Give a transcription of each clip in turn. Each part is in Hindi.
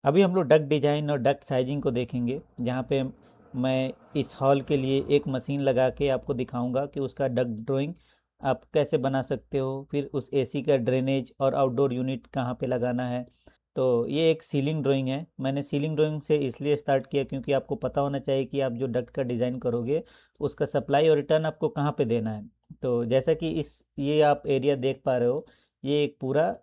अभी हम लोग डक्ट डिज़ाइन और डक्ट साइजिंग को देखेंगे, जहाँ पे मैं इस हॉल के लिए एक मशीन लगा के आपको दिखाऊंगा कि उसका डक्ट ड्राइंग आप कैसे बना सकते हो, फिर उस एसी का ड्रेनेज और आउटडोर यूनिट कहाँ पे लगाना है। तो ये एक सीलिंग ड्राइंग है। मैंने सीलिंग ड्राइंग से इसलिए स्टार्ट किया क्योंकि आपको पता होना चाहिए कि आप जो डक्ट का डिज़ाइन करोगे उसका सप्लाई और रिटर्न आपको कहाँ पे देना है। तो जैसा कि इस ये आप एरिया देख पा रहे हो, ये एक पूरा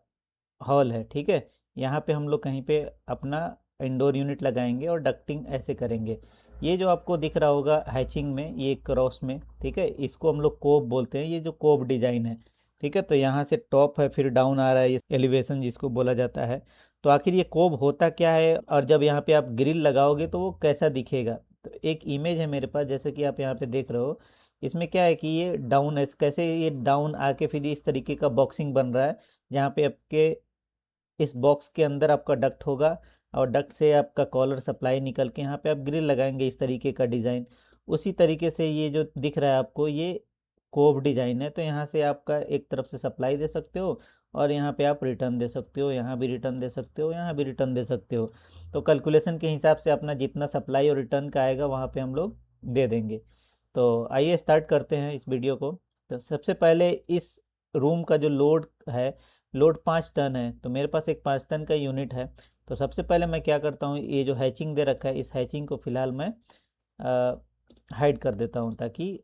हॉल है, ठीक है। यहाँ पे हम लोग कहीं पे अपना इंडोर यूनिट लगाएंगे और डक्टिंग ऐसे करेंगे। ये जो आपको दिख रहा होगा हैचिंग में, ये क्रॉस में, ठीक है, इसको हम लोग कोब बोलते हैं। ये जो कोब डिजाइन है, ठीक है, तो यहाँ से टॉप है फिर डाउन आ रहा है, ये एलिवेशन जिसको बोला जाता है। तो आखिर ये कोब होता क्या है और जब यहाँ पे आप ग्रिल लगाओगे तो वो कैसा दिखेगा। तो एक इमेज है मेरे पास, जैसे कि आप यहाँ पे देख रहे हो। इसमें क्या है कि ये डाउन है, कैसे ये डाउन आके फिर इस तरीके का बॉक्सिंग बन रहा है, जहाँ पे आपके इस बॉक्स के अंदर आपका डक्ट होगा और डक्ट से आपका कॉलर सप्लाई निकल के यहाँ पे आप ग्रिल लगाएंगे, इस तरीके का डिज़ाइन। उसी तरीके से ये जो दिख रहा है आपको, ये कोब डिज़ाइन है। तो यहाँ से आपका एक तरफ से सप्लाई दे सकते हो और यहाँ पे आप रिटर्न दे सकते हो, यहाँ भी रिटर्न दे सकते हो, यहाँ भी रिटर्न दे सकते हो। तो कैलकुलेशन के हिसाब से अपना जितना सप्लाई और रिटर्न का आएगा वहाँ पे हम लोग दे देंगे। तो आइए स्टार्ट करते हैं इस वीडियो को। तो सबसे पहले इस रूम का जो लोड है, लोड 5 टन है, तो मेरे पास एक 5 टन का यूनिट है। तो सबसे पहले मैं क्या करता हूँ, ये जो हैचिंग दे रखा है, इस हैचिंग को फ़िलहाल मैं हाइड कर देता हूँ ताकि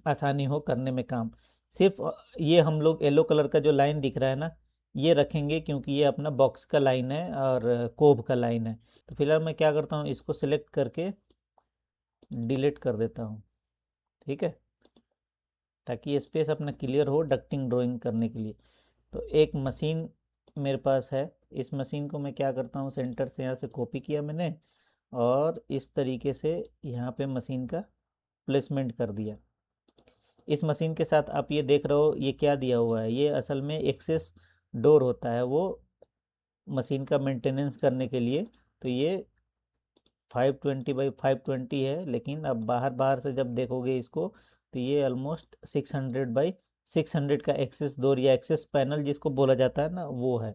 आसानी हो करने में काम। सिर्फ ये हम लोग येलो कलर का जो लाइन दिख रहा है ना, ये रखेंगे क्योंकि ये अपना बॉक्स का लाइन है और कोब का लाइन है। तो फिलहाल मैं क्या करता हूँ, इसको सिलेक्ट करके डिलीट कर देता हूँ, ठीक है, ताकि स्पेस अपना क्लियर हो डक्टिंग ड्राइंग करने के लिए। तो एक मशीन मेरे पास है। इस मशीन को मैं क्या करता हूँ, सेंटर से यहाँ से कॉपी किया मैंने और इस तरीके से यहाँ पे मशीन का प्लेसमेंट कर दिया। इस मशीन के साथ आप ये देख रहे हो, ये क्या दिया हुआ है, ये असल में एक्सेस डोर होता है, वो मशीन का मेंटेनेंस करने के लिए। तो ये 520 बाई 520 है, लेकिन अब बाहर बाहर से जब देखोगे इसको, तो ये ऑलमोस्ट 600 बाई 600 का एक्सेस डोर या एक्सेस पैनल जिसको बोला जाता है ना, वो है।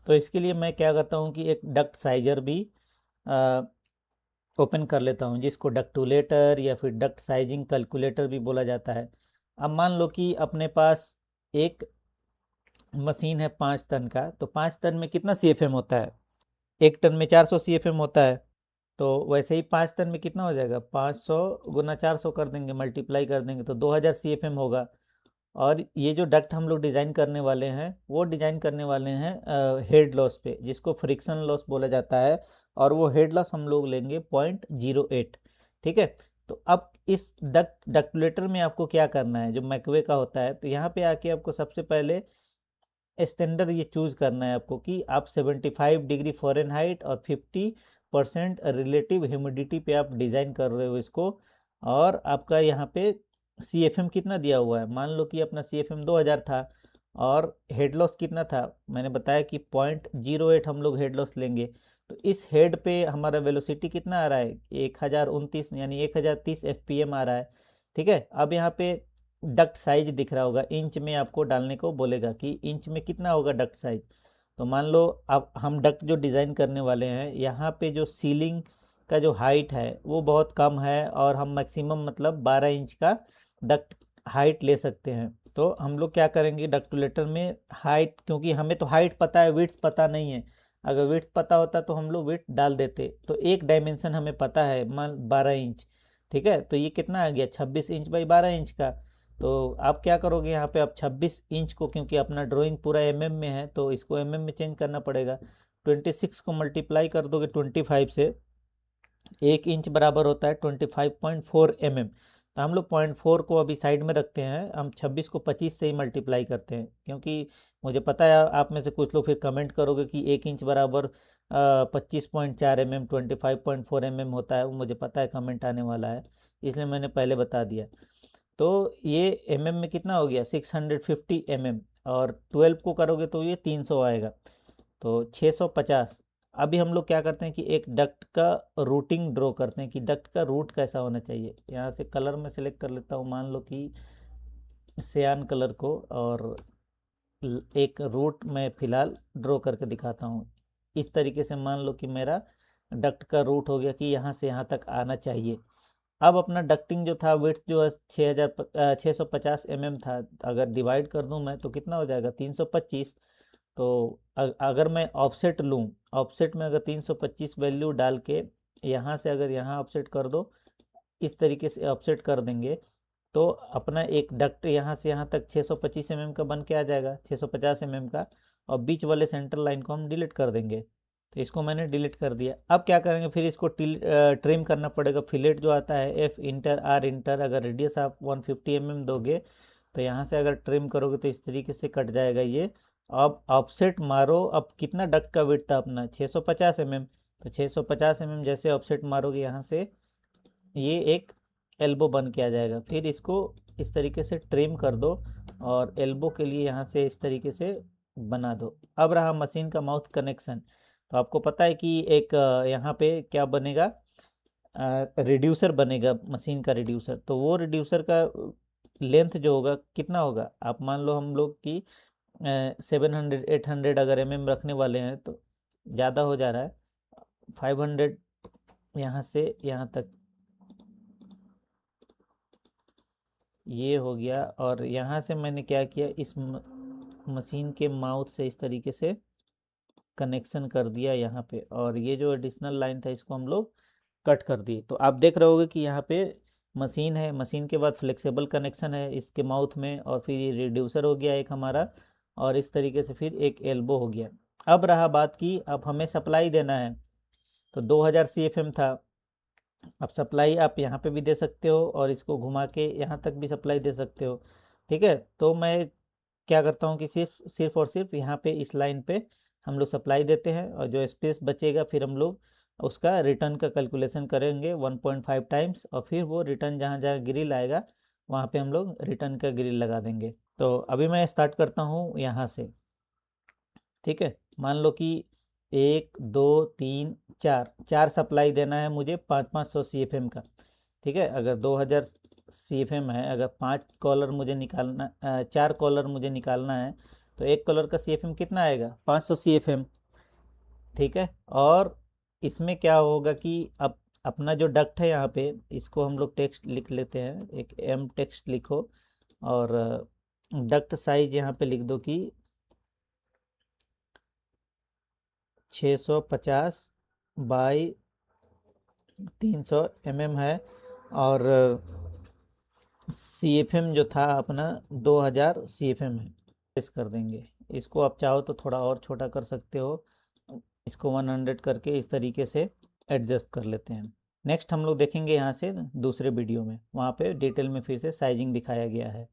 तो इसके लिए मैं क्या करता हूँ कि एक डक्ट साइजर भी ओपन कर लेता हूँ, जिसको डक्टुलेटर या फिर डक्ट साइजिंग कैलकुलेटर भी बोला जाता है। अब मान लो कि अपने पास एक मशीन है 5 टन का, तो 5 टन में कितना CFM होता है, 1 टन में 400 CFM होता है। तो वैसे ही 5 टन में कितना हो जाएगा, 500 गुना 400 कर देंगे, मल्टीप्लाई कर देंगे तो 2000 CFM होगा। और ये जो डक्ट हम लोग डिज़ाइन करने वाले हैं, वो डिज़ाइन करने वाले हैं हेड लॉस पे, जिसको फ्रिक्शन लॉस बोला जाता है। और वो हेड लॉस हम लोग लेंगे 0.08, ठीक है। तो अब इस डक्टुलेटर में आपको क्या करना है, जो मैकवे का होता है, तो यहाँ पे आके आपको सबसे पहले स्टैंडर्ड ये चूज़ करना है आपको कि आप 75 डिग्री फ़ारेनहाइट और 50% रिलेटिव ह्यूमिडिटी पे आप डिज़ाइन कर रहे हो इसको। और आपका यहाँ पे CFM कितना दिया हुआ है, मान लो कि अपना CFM 2000 था और हेड लॉस कितना था, मैंने बताया कि 0.08 हम लोग हेड लॉस लेंगे। तो इस हेड पे हमारा वेलोसिटी कितना आ रहा है, 1029 यानी 1030 FPM आ रहा है, ठीक है। अब यहाँ पे डक्ट साइज दिख रहा होगा, इंच में आपको डालने को बोलेगा कि इंच में कितना होगा डक्ट साइज। तो मान लो अब हम डक्ट जो डिज़ाइन करने वाले हैं, यहाँ पे जो सीलिंग का जो हाइट है वो बहुत कम है और हम मैक्सिमम मतलब 12 इंच का डक्ट हाइट ले सकते हैं। तो हम लोग क्या करेंगे, डक्टुलेटर में हाइट, क्योंकि हमें तो हाइट पता है, विड्थ पता नहीं है। अगर विड्थ पता होता तो हम लोग विड्थ डाल देते। तो एक डायमेंशन हमें पता है, मान 12 इंच, ठीक है। तो ये कितना आ गया, 26 इंच बाई 12 इंच का। तो आप क्या करोगे, यहाँ पे आप 26 इंच को, क्योंकि अपना ड्राइंग पूरा में है तो इसको में चेंज करना पड़ेगा। 26 को मल्टीप्लाई कर दोगे 25 से, 1 इंच बराबर होता है 25.4 mm। तो हम लोग 0.4 को अभी साइड में रखते हैं, हम 26 को 25 से ही मल्टीप्लाई करते हैं, क्योंकि मुझे पता है आप में से कुछ लोग फिर कमेंट करोगे कि 1 इंच बराबर 25.4 mm 25.4 mm होता है, वो मुझे पता है कमेंट आने वाला है, इसलिए मैंने पहले बता दिया। तो ये में कितना हो गया, 650 mm, और 12 को करोगे तो ये 300 आएगा, तो 650। अभी हम लोग क्या करते हैं कि एक डक्ट का रूटिंग ड्रॉ करते हैं कि डक्ट का रूट कैसा होना चाहिए। यहाँ से कलर में सेलेक्ट कर लेता हूँ, मान लो कि सियान कलर को, और एक रूट मैं फ़िलहाल ड्रॉ करके दिखाता हूँ। इस तरीके से मान लो कि मेरा डक्ट का रूट हो गया कि यहाँ से यहाँ तक आना चाहिए। अब अपना डक्टिंग जो था विड्थ जो है 650 mm था, अगर डिवाइड कर दूं मैं तो कितना हो जाएगा 325। तो अगर मैं ऑफसेट लूँ, ऑफसेट में अगर 325 वैल्यू डाल के यहाँ से अगर यहाँ ऑफसेट कर दो, इस तरीके से ऑफसेट कर देंगे तो अपना एक डक्ट यहाँ से यहाँ तक 625 mm का बन के आ जाएगा, 650 mm का। और बीच वाले सेंटर लाइन को हम डिलीट कर देंगे। तो इसको मैंने डिलीट कर दिया। अब क्या करेंगे, फिर इसको ट्रिम करना पड़ेगा। फिलेट जो आता है एफ इंटर आर इंटर, अगर रेडियस आप 150 mm दोगे तो यहाँ से अगर ट्रिम करोगे तो इस तरीके से कट जाएगा ये। अब ऑफसेट मारो, अब कितना डक्ट का विड्थ था अपना 650 mm, तो 650 mm जैसे ऑफसेट मारोगे यहाँ से ये एक एल्बो बन के आ जाएगा। फिर इसको इस तरीके से ट्रिम कर दो और एल्बो के लिए यहाँ से इस तरीके से बना दो। अब रहा मशीन का माउथ कनेक्शन। तो आपको पता है कि एक यहाँ पे क्या बनेगा, रिड्यूसर बनेगा, मशीन का रिड्यूसर। तो वो रिड्यूसर का लेंथ जो होगा कितना होगा, आप मान लो हम लोग की 700-800 अगर रखने वाले हैं तो ज़्यादा हो जा रहा है, 500 यहाँ से यहाँ तक ये हो गया। और यहाँ से मैंने क्या किया, इस मशीन के माउथ से इस तरीके से कनेक्शन कर दिया यहाँ पे, और ये जो एडिशनल लाइन था इसको हम लोग कट कर दिए। तो आप देख रहे होगे कि यहाँ पे मशीन है, मशीन के बाद फ्लेक्सिबल कनेक्शन है इसके माउथ में, और फिर ये रिड्यूसर हो गया एक हमारा, और इस तरीके से फिर एक एल्बो हो गया। अब रहा बात की अब हमें सप्लाई देना है, तो 2000 CFM था। अब सप्लाई आप यहाँ पे भी दे सकते हो और इसको घुमा के यहाँ तक भी सप्लाई दे सकते हो, ठीक है। तो मैं क्या करता हूँ कि सिर्फ और सिर्फ यहाँ पे इस लाइन पे हम लोग सप्लाई देते हैं, और जो स्पेस बचेगा फिर हम लोग उसका रिटर्न का कैलकुलेशन करेंगे 1.5 टाइम्स, और फिर वो रिटर्न जहाँ जहाँ ग्रिल आएगा वहाँ पे हम लोग रिटर्न का ग्रिल लगा देंगे। तो अभी मैं स्टार्ट करता हूँ यहाँ से, ठीक है। मान लो कि 1 2 3 4 सप्लाई देना है मुझे 500 CFM का, ठीक है। अगर 2000 CFM है, अगर 5 कॉलर मुझे निकालना 4 कॉलर मुझे निकालना है, तो एक कॉलर का CFM कितना आएगा 500 CFM, ठीक है। और इसमें क्या होगा कि अब अपना जो डक्ट है यहाँ पे इसको हम लोग टेक्स्ट लिख लेते हैं, एक M टेक्स्ट लिखो, और डक्ट साइज यहाँ पे लिख दो कि 650 बाई 300 mm है, और CFM जो था अपना 2000 CFM है। प्रेस कर देंगे इसको, आप चाहो तो थोड़ा और छोटा कर सकते हो, इसको 100 करके इस तरीके से एडजस्ट कर लेते हैं। नेक्स्ट हम लोग देखेंगे यहाँ से दूसरे वीडियो में, वहाँ पे डिटेल में फिर से साइजिंग दिखाया गया है।